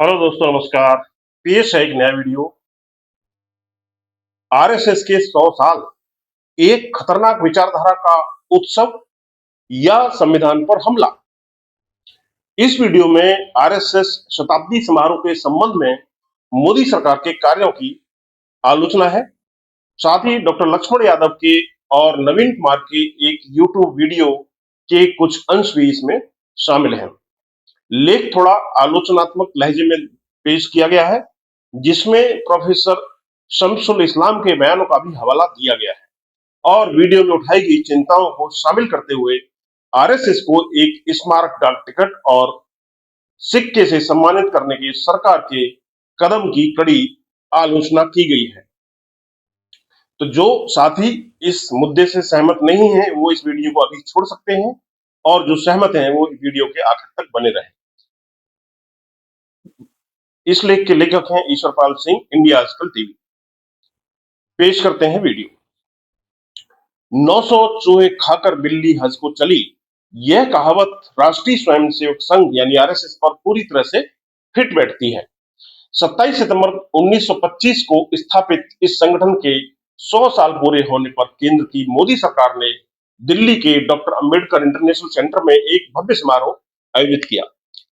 Hello दोस्तों, नमस्कार। पेश है एक नया वीडियो। आरएसएस के 100 साल, एक खतरनाक विचारधारा का उत्सव या संविधान पर हमला। इस वीडियो में आरएसएस शताब्दी समारोह के संबंध में मोदी सरकार के कार्यों की आलोचना है। साथ ही डॉक्टर लक्ष्मण यादव के और नवीन कुमार के एक यूट्यूब वीडियो के कुछ अंश भी इसमें शामिल हैं। लेख थोड़ा आलोचनात्मक लहजे में पेश किया गया है, जिसमें प्रोफेसर शमसुल इस्लाम के बयानों का भी हवाला दिया गया है और वीडियो में उठाई गई चिंताओं को शामिल करते हुए आरएसएस को एक स्मारक डाक टिकट और सिक्के से सम्मानित करने के सरकार के कदम की कड़ी आलोचना की गई है। तो जो साथी इस मुद्दे से सहमत नहीं है वो इस वीडियो को अभी छोड़ सकते हैं, और जो सहमत हैं वो वीडियो के आखिर तक बने रहें। इस लेख के लेखक हैं ईश्वरपाल सिंह, इंडिया आजकल टीवी। पेश करते हैं वीडियो। 900 चूहे खाकर बिल्ली हज को चली, यह कहावत राष्ट्रीय स्वयंसेवक संघ यानी आरएसएस पर पूरी तरह से फिट बैठती है। 27 सितंबर 1925 को स्थापित इस संगठन के 100 साल पूरे होने पर केंद्र की मोदी सरकार ने दिल्ली के डॉक्टर अंबेडकर इंटरनेशनल सेंटर में एक भव्य समारोह आयोजित किया,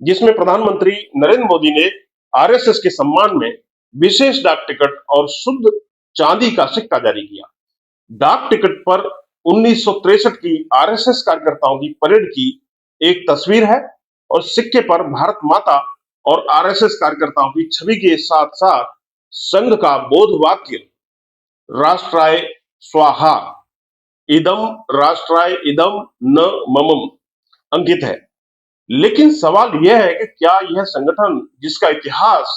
जिसमें प्रधानमंत्री नरेंद्र मोदी ने आरएसएस के सम्मान में विशेष डाक टिकट और शुद्ध चांदी का सिक्का जारी किया। डाक टिकट पर 1963 की आरएसएस कार्यकर्ताओं की परेड की एक तस्वीर है और सिक्के पर भारत माता और आरएसएस कार्यकर्ताओं की छवि के साथ साथ संघ का बोध वाक्य राष्ट्राय स्वाहा, इदम राष्ट्राय इदम न ममम अंकित है। लेकिन सवाल यह है कि क्या यह संगठन, जिसका इतिहास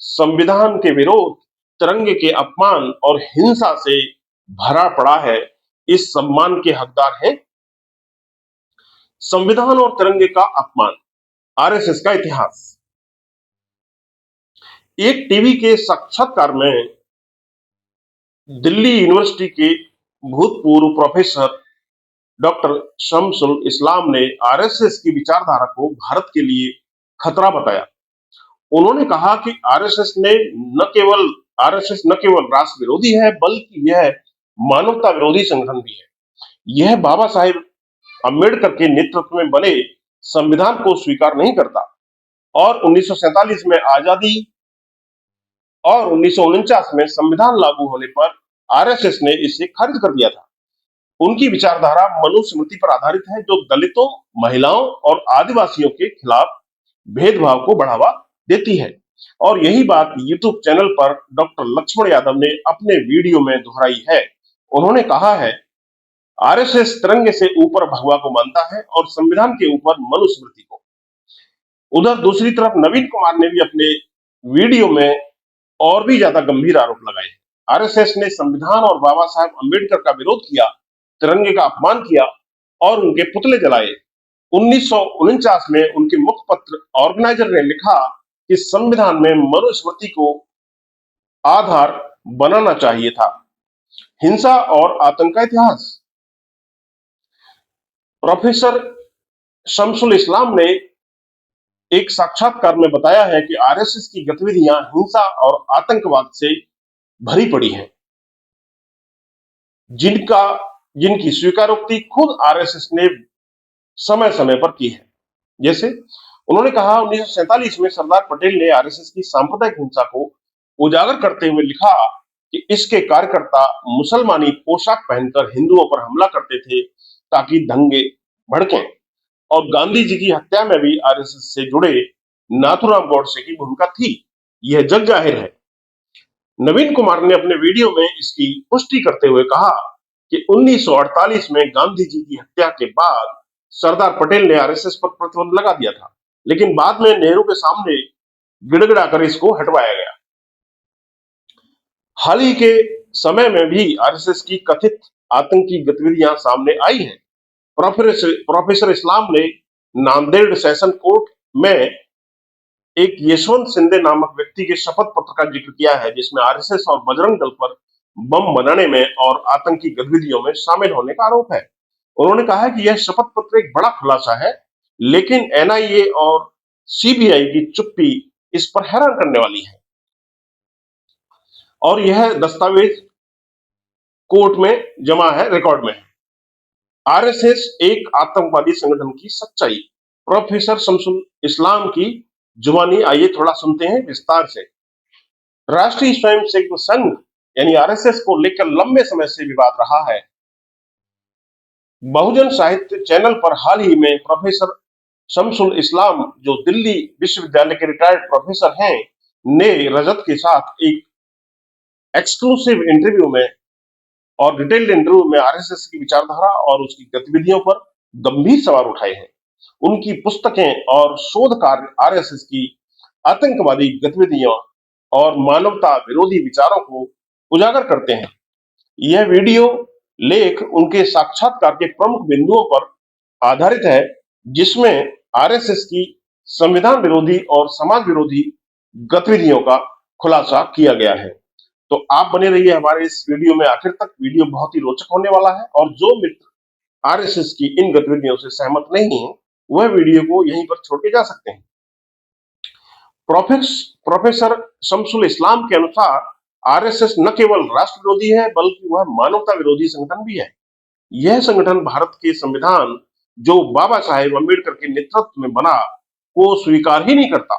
संविधान के विरोध, तिरंगे के अपमान और हिंसा से भरा पड़ा है, इस सम्मान के हकदार है? संविधान और तिरंगे का अपमान, आरएसएस का इतिहास। एक टीवी के साक्षात्कार में दिल्ली यूनिवर्सिटी के भूतपूर्व प्रोफेसर डॉक्टर शमसुल इस्लाम ने आरएसएस की विचारधारा को भारत के लिए खतरा बताया। उन्होंने कहा कि आरएसएस न केवल राष्ट्र विरोधी है, बल्कि यह मानवता विरोधी संगठन भी है। यह बाबा साहेब अम्बेडकर के नेतृत्व में बने संविधान को स्वीकार नहीं करता और 1947 में आजादी और 1949 में संविधान लागू होने पर आरएसएस ने इसे खारिज कर दिया था। उनकी विचारधारा मनुस्मृति पर आधारित है, जो दलितों, महिलाओं और आदिवासियों के खिलाफ भेदभाव को बढ़ावा देती है। और यही बात यूट्यूब चैनल पर डॉक्टर लक्ष्मण यादव ने अपने वीडियो में दोहराई है। उन्होंने कहा है, आरएसएस तिरंगे से ऊपर भगवा को मानता है और संविधान के ऊपर मनुस्मृति को। उधर दूसरी तरफ नवीन कुमार ने भी अपने वीडियो में और भी ज्यादा गंभीर आरोप लगाए। आरएसएस ने संविधान और बाबा साहेब अम्बेडकर का विरोध किया, तिरंगे का अपमान किया और उनके पुतले जलाए। 1949 में उनके मुखपत्र ऑर्गेनाइजर ने लिखा कि संविधान में मनुस्मृति को आधार बनाना चाहिए था। हिंसा और आतंक का इतिहास। प्रोफेसर शमसुल इस्लाम ने एक साक्षात्कार में बताया है कि आरएसएस की गतिविधियां हिंसा और आतंकवाद से भरी पड़ी हैं, जिनकी स्वीकारोक्ति खुद आरएसएस ने समय समय पर की है। जैसे उन्होंने कहा, 1947 में सरदार पटेल ने आरएसएस की सांप्रदायिक हिंसा को उजागर करते हुए लिखा कि इसके कार्यकर्ता मुसलमानी पोशाक पहनकर हिंदुओं पर हमला करते थे ताकि दंगे भड़कें। और गांधी जी की हत्या में भी आरएसएस से जुड़े नाथुराम गोडसे की भूमिका थी, यह जग जाहिर है। नवीन कुमार ने अपने वीडियो में इसकी पुष्टि करते हुए कहा कि 1948 में गांधी जी की हत्या के बाद सरदार पटेल ने आरएसएस पर प्रतिबंध लगा दिया था, लेकिन बाद में नेहरू के सामने गिड़गिड़ाकर इसको हटवाया गया। हाल ही के समय में भी आरएसएस की कथित आतंकी गतिविधियां सामने आई हैं। प्रोफेसर इस्लाम ने नांदेड़ सेशन कोर्ट में एक यशवंत सिंधे नामक व्यक्ति के शपथ पत्र का जिक्र किया है, जिसमें आरएसएस और बजरंग दल पर बम बनाने में और आतंकी गतिविधियों में शामिल होने का आरोप है। उन्होंने कहा है कि यह शपथ पत्र एक बड़ा खुलासा है, लेकिन एनआईए और सीबीआई की चुप्पी इस पर हैरान करने वाली है। और यह दस्तावेज कोर्ट में जमा है, रिकॉर्ड में है। आरएसएस एक आतंकवादी संगठन की सच्चाई, प्रोफेसर शमसुल इस्लाम की जुबानी आइए थोड़ा सुनते हैं विस्तार से। राष्ट्रीय स्वयंसेवक संघ यानी आरएसएस को लेकर लंबे समय से विवाद रहा है। बहुजन साहित्य चैनल पर हाल ही में प्रोफेसर शमसुल इस्लाम, जो दिल्ली विश्वविद्यालय के रिटायर्ड प्रोफेसर हैं, ने रजत के साथ एक एक्सक्लूसिव इंटरव्यू में और डिटेल्ड इंटरव्यू में आरएसएस की विचारधारा और उसकी गतिविधियों पर गंभीर सवाल उठाए हैं। उनकी पुस्तकें और शोध कार्य आरएसएस की आतंकवादी गतिविधियों और मानवता विरोधी विचारों को उजागर करते हैं। यह वीडियो लेख उनके साक्षात्कार के प्रमुख बिंदुओं पर आधारित है, जिसमें आरएसएस की संविधान विरोधी और समाज विरोधी गतिविधियों का खुलासा किया गया है। तो आप बने रहिए हमारे इस वीडियो में आखिर तक। वीडियो बहुत ही रोचक होने वाला है और जो मित्र आरएसएस की इन गतिविधियों से सहमत नहीं है, वह वीडियो को यहीं पर छोड़ के जा सकते हैं। प्रोफेसर शमसुल इस्लाम के अनुसार आरएसएस न केवल राष्ट्र विरोधी है, बल्कि वह मानवता विरोधी संगठन भी है। यह संगठन भारत के संविधान, जो बाबा साहेब अम्बेडकर के नेतृत्व में बना, को स्वीकार ही नहीं करता।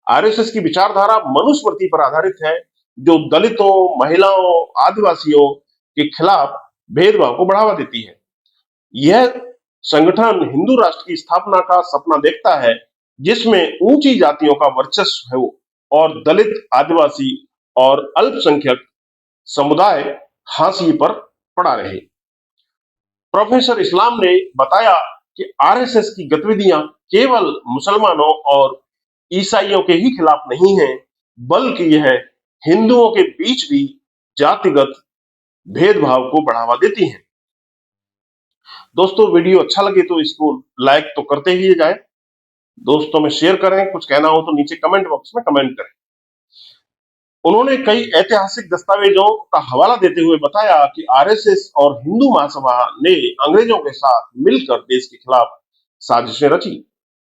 आरएसएस की विचारधारा मनुस्मृति पर आधारित है, जो दलितों, महिलाओं, आदिवासियों के खिलाफ भेदभाव को बढ़ावा देती है। यह संगठन हिंदू राष्ट्र की स्थापना का सपना देखता है, जिसमें ऊंची जातियों का वर्चस्व हो और दलित, आदिवासी और अल्पसंख्यक समुदाय हाशिए पर पड़ा रहे। प्रोफेसर इस्लाम ने बताया कि आरएसएस की गतिविधियां केवल मुसलमानों और ईसाइयों के ही खिलाफ नहीं है, बल्कि यह हिंदुओं के बीच भी जातिगत भेदभाव को बढ़ावा देती हैं। दोस्तों, वीडियो अच्छा लगे तो इसको लाइक तो करते ही जाए, दोस्तों में शेयर करें, कुछ कहना हो तो नीचे कमेंट बॉक्स में कमेंट करें। उन्होंने कई ऐतिहासिक दस्तावेजों का हवाला देते हुए बताया कि आरएसएस और हिंदू महासभा ने अंग्रेजों के साथ मिलकर देश के खिलाफ साजिशें रची।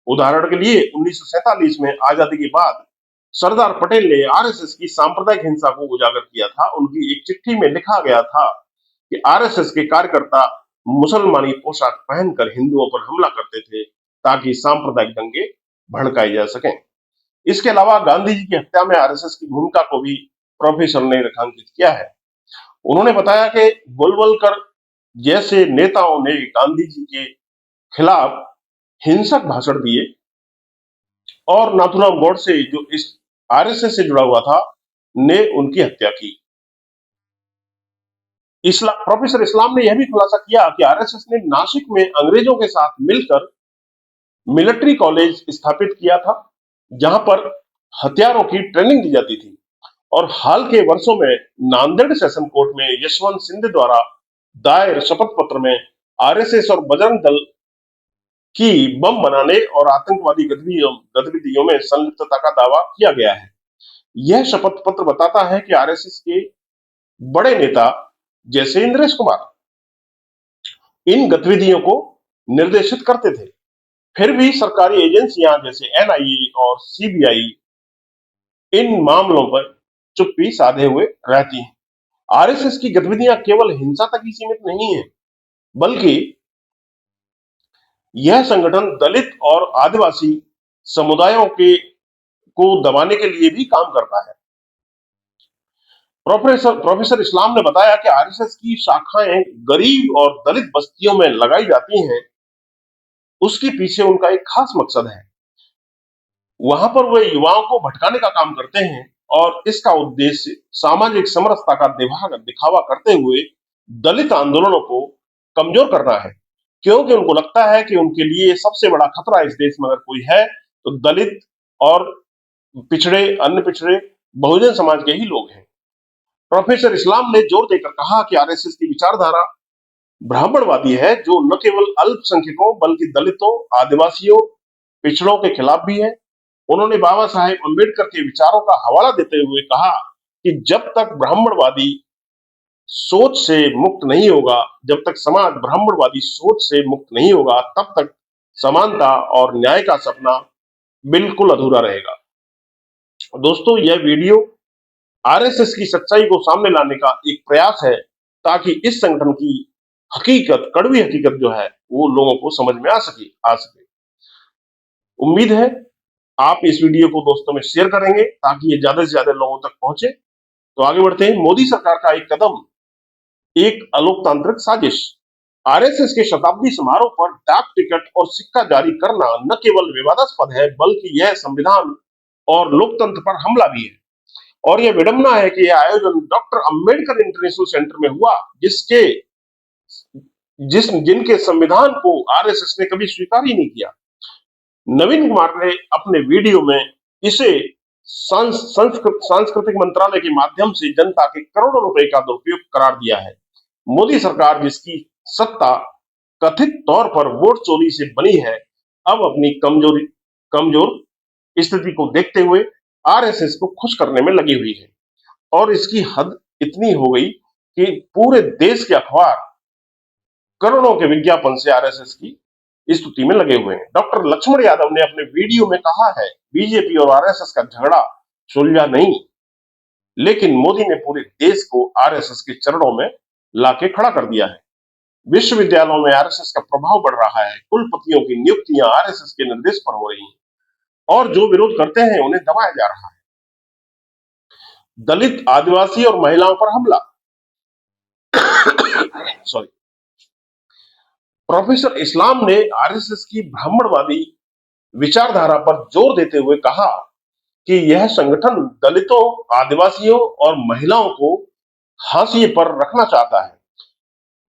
उदाहरण के लिए 1947 में आजादी के बाद सरदार पटेल ने आरएसएस की सांप्रदायिक हिंसा को उजागर किया था। उनकी एक चिट्ठी में लिखा गया था कि आरएसएस के कार्यकर्ता मुसलमानी पोशाक पहनकर हिंदुओं पर हमला करते थे, ताकि सांप्रदायिक दंगे भड़काए जा सकें। इसके अलावा गांधी जी की हत्या में आरएसएस की भूमिका को भी प्रोफेसर ने रेखांकित किया है। उन्होंने बताया कि गोलवलकर जैसे नेताओं ने गांधी जी के खिलाफ हिंसक भाषण दिए और नाथूराम गोडसे, जो इस आरएसएस से जुड़ा हुआ था, ने उनकी हत्या की। प्रोफेसर इस्लाम ने यह भी खुलासा किया कि आरएसएस ने नासिक में अंग्रेजों के साथ मिलकर मिलिट्री कॉलेज स्थापित किया था, जहां पर हथियारों की ट्रेनिंग दी जाती थी। और हाल के वर्षों में नांदेड़ सेशन कोर्ट में यशवंत सिंधे द्वारा दायर शपथ पत्र में आरएसएस और बजरंग दल की बम बनाने और आतंकवादी गतिविधियों में संलिप्तता का दावा किया गया है। यह शपथ पत्र बताता है कि आरएसएस के बड़े नेता जैसे इंद्रेश कुमार इन गतिविधियों को निर्देशित करते थे। फिर भी सरकारी एजेंसियां जैसे एनआईए और सीबीआई इन मामलों पर चुप्पी साधे हुए रहती हैं। आरएसएस की गतिविधियां केवल हिंसा तक ही सीमित नहीं है, बल्कि यह संगठन दलित और आदिवासी समुदायों को दबाने के लिए भी काम करता है। प्रोफेसर इस्लाम ने बताया कि आरएसएस की शाखाएं गरीब और दलित बस्तियों में लगाई जाती हैं, उसके पीछे उनका एक खास मकसद है। वहां पर वे युवाओं को भटकाने का काम करते हैं और इसका उद्देश्य सामाजिक समरसता का दिखावा करते हुए दलित आंदोलनों को कमजोर करना है, क्योंकि उनको लगता है कि उनके लिए सबसे बड़ा खतरा इस देश में अगर कोई है तो दलित और पिछड़े, अन्य पिछड़े बहुजन समाज के ही लोग हैं। प्रोफेसर इस्लाम ने जोर देकर कहा कि आरएसएस की विचारधारा ब्राह्मणवादी है, जो न केवल अल्पसंख्यकों बल्कि दलितों, आदिवासियों, पिछड़ों के खिलाफ भी है। उन्होंने बाबा साहेब अम्बेडकर के विचारों का हवाला देते हुए कहा कि जब तक ब्राह्मणवादी सोच से मुक्त नहीं होगा, जब तक समाज ब्राह्मणवादी सोच से मुक्त नहीं होगा, तब तक समानता और न्याय का सपना बिल्कुल अधूरा रहेगा। दोस्तों, यह वीडियो आरएसएस की सच्चाई को सामने लाने का एक प्रयास है, ताकि इस संगठन की हकीकत, कड़वी हकीकत जो है, वो लोगों को समझ में आ सके। उम्मीद है आप इस वीडियो को दोस्तों में शेयर करेंगे, ताकि ये ज्यादा से ज्यादा लोगों तक पहुंचे। तो आगे बढ़ते हैं। मोदी सरकार का एक कदम, एक अलोकतांत्रिक साजिश। आरएसएस के शताब्दी समारोह पर डाक टिकट और सिक्का जारी करना न केवल विवादास्पद है, बल्कि यह संविधान और लोकतंत्र पर हमला भी है। और यह विडंबना है कि यह आयोजन डॉक्टर अंबेडकर इंटरनेशनल सेंटर में हुआ, जिनके संविधान को आरएसएस ने कभी स्वीकार ही नहीं किया। नवीन कुमार ने अपने वीडियो में इसे सांस्कृतिक मंत्रालय के माध्यम से जनता के करोड़ों रुपए का दुरुपयोग करार दिया है। मोदी सरकार, जिसकी सत्ता कथित तौर पर वोट चोरी से बनी है, अब अपनी कमजोर स्थिति को देखते हुए आरएसएस को खुश करने में लगी हुई है। और इसकी हद इतनी हो गई कि पूरे देश के अखबार करोड़ों के विज्ञापन से आरएसएस की स्तुति में लगे हुए हैं। डॉक्टर लक्ष्मण यादव ने अपने वीडियो में कहा है, बीजेपी और आरएसएस का झगड़ा सुलझा नहीं, लेकिन मोदी ने पूरे देश को आरएसएस के चरणों में लाके खड़ा कर दिया है। विश्वविद्यालयों में आरएसएस का प्रभाव बढ़ रहा है। कुलपतियों की नियुक्तियां आरएसएस के निर्देश पर हो रही हैं, और जो विरोध करते हैं उन्हें दबाया जा रहा है। दलित, आदिवासी और महिलाओं पर हमला। सॉरी। प्रोफेसर इस्लाम ने आरएसएस की ब्राह्मणवादी विचारधारा पर जोर देते हुए कहा कि यह संगठन दलितों, आदिवासियों और महिलाओं को हाशिए पर रखना चाहता है।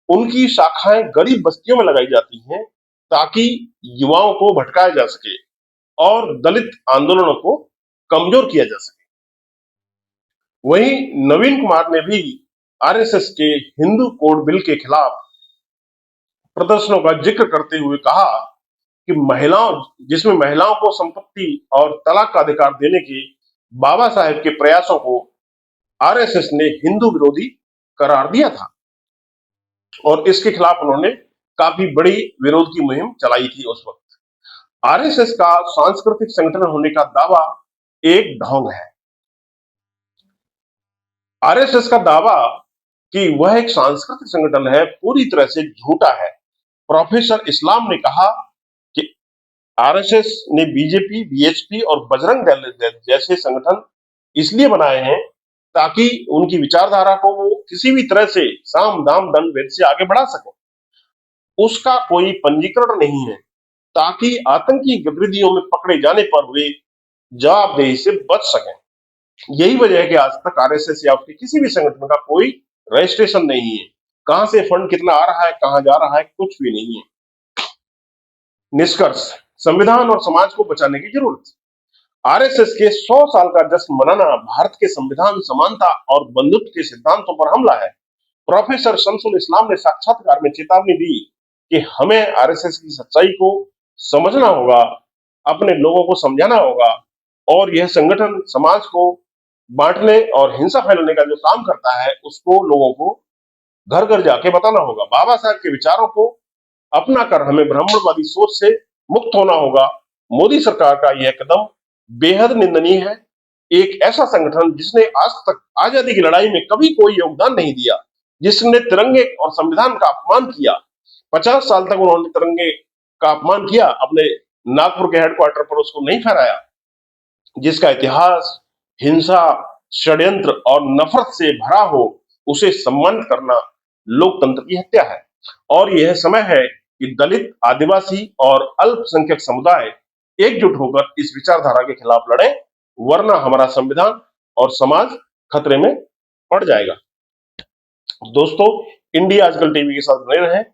उनकी शाखाएं गरीब बस्तियों में लगाई जाती हैं, ताकि युवाओं को भटकाया जा सके और दलित आंदोलनों को कमजोर किया जा सके। वहीं नवीन कुमार ने भी आरएसएस के हिंदू कोड बिल के खिलाफ प्रदर्शनों का जिक्र करते हुए कहा कि जिसमें महिलाओं को संपत्ति और तलाक का अधिकार देने के बाबा साहेब के प्रयासों को आरएसएस ने हिंदू विरोधी करार दिया था, और इसके खिलाफ उन्होंने काफी बड़ी विरोध की मुहिम चलाई थी उस वक्त। आरएसएस का सांस्कृतिक संगठन होने का दावा एक ढोंग है। आरएसएस का दावा कि वह एक सांस्कृतिक संगठन है पूरी तरह से झूठा है। प्रोफेसर इस्लाम ने कहा कि आरएसएस ने बीजेपी, बीएचपी और बजरंग दल जैसे संगठन इसलिए बनाए हैं, ताकि उनकी विचारधारा को वो किसी भी तरह से साम दाम दंड भेद से आगे बढ़ा सके। उसका कोई पंजीकरण नहीं है, ताकि आतंकी गतिविधियों में पकड़े जाने पर वे जवाबदेही से बच सकें। यही वजह है कि आज तक आरएसएस या उसके किसी भी संगठन का कोई रजिस्ट्रेशन नहीं है। कहां से फंड कितना आ रहा है, कहां जा रहा है, कुछ भी नहीं है। निष्कर्ष, संविधान और समाज को बचाने की जरूरत। आरएसएस के 100 साल का जश्न मनाना भारत के संविधान, समानता और बंधुत्व के सिद्धांतों पर हमला है। प्रोफेसर शमसुल इस्लाम ने साक्षात्कार में चेतावनी दी कि हमें आरएसएस की सच्चाई को समझना होगा, अपने लोगों को समझाना होगा, और यह संगठन समाज को बांटने और हिंसा फैलाने का जो काम करता है, उसको लोगों को घर घर जाके बताना होगा। बाबा साहब के विचारों को अपना कर हमें ब्राह्मणवादी सोच से मुक्त होना होगा। मोदी सरकार का यह कदम बेहद निंदनीय है। एक ऐसा संगठन जिसने आज तक आजादी की लड़ाई में कभी कोई योगदान नहीं दिया, जिसने तिरंगे और संविधान का अपमान किया, 50 साल तक उन्होंने तिरंगे का अपमान किया, अपने नागपुर के हेडक्वार्टर पर उसको नहीं फहराया, जिसका इतिहास हिंसा, षड्यंत्र और नफरत से भरा हो, उसे सम्मानित करना लोकतंत्र की हत्या है। और यह समय है कि दलित, आदिवासी और अल्पसंख्यक समुदाय एकजुट होकर इस विचारधारा के खिलाफ लड़े, वरना हमारा संविधान और समाज खतरे में पड़ जाएगा। दोस्तों, इंडिया आजकल टीवी के साथ बने रहें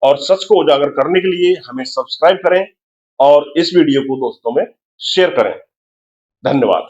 और सच को उजागर करने के लिए हमें सब्सक्राइब करें और इस वीडियो को दोस्तों में शेयर करें। धन्यवाद।